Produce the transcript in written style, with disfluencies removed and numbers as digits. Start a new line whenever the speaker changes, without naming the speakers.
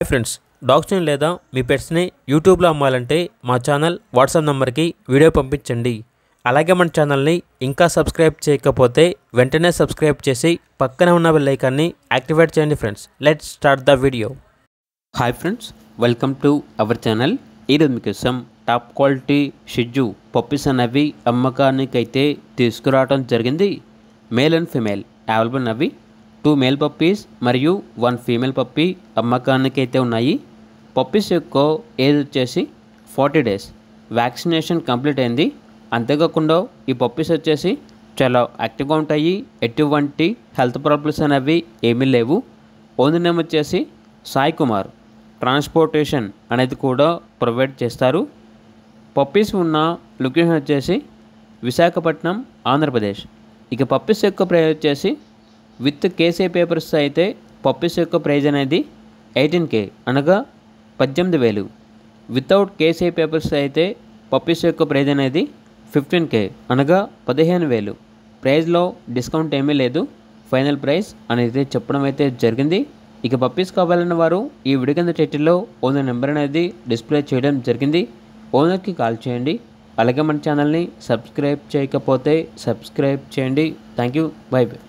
Friends, డాగ్స్ని లేదా మీ పెట్స్ని యూట్యూబ్లో అమ్మాలంటే మా ఛానల్ వాట్సాప్ నెంబర్కి వీడియో పంపించండి. అలాగే మన ఛానల్ని ఇంకా సబ్స్క్రైబ్ చేయకపోతే వెంటనే సబ్స్క్రైబ్ చేసి పక్కనే ఉన్న బెల్ ఐకాన్ని యాక్టివేట్ చేయండి. Friends, let's start the video. Hi friends, welcome to our channel. ఈరోజు మీకోసం టాప్ క్వాలిటీ షిట్జూ పప్పీస్ అనేవి అమ్మకానికైతే తీసుకురావడం జరిగింది. మేల్ అండ్ ఫీమేల్ అవైలబుల్ అవి 2 మేల్ పప్పీస్ మరియు 1 ఫీమేల్ పప్పీ అమ్మకానికి అయితే ఉన్నాయి. పప్పీస్ యొక్క ఏజ్ వచ్చేసి 40 డేస్. వ్యాక్సినేషన్ కంప్లీట్ అయింది. అంతేకాకుండా ఈ పప్పీస్ వచ్చేసి చాలా యాక్టివ్గా ఉంటాయి. ఎటువంటి హెల్త్ ప్రాబ్లమ్స్ అనేవి ఏమీ లేవు. ఓనర్ నేమ్ వచ్చేసి సాయి కుమార్. ట్రాన్స్పోర్టేషన్ అనేది కూడా ప్రొవైడ్ చేస్తారు. పప్పీస్ ఉన్న లొకేషన్ వచ్చేసి విశాఖపట్నం, ఆంధ్రప్రదేశ్. ఇక పప్పీస్ యొక్క ప్రైస్ వచ్చేసి విత్ కేసీ పేపర్స్ అయితే పప్పీస్ యొక్క ప్రైజ్ అనేది 18K అనగా 18,000. వితౌట్ కేసీ పేపర్స్ అయితే పప్పీస్ యొక్క ప్రైజ్ అనేది 15K అనగా 15,000. ప్రైజ్లో డిస్కౌంట్ ఏమీ లేదు. ఫైనల్ ప్రైస్ అనేది చెప్పడం అయితే జరిగింది. ఇక పప్పీస్ కావాలన్న వారు ఈ వీడియో కింద టైటిల్లో ఓనర్ నెంబర్ అనేది డిస్ప్లే చేయడం జరిగింది. ఓనర్కి కాల్ చేయండి. అలాగే మన ఛానల్ని సబ్స్క్రైబ్ చేయకపోతే సబ్స్క్రైబ్ చేయండి. Thank you. By by.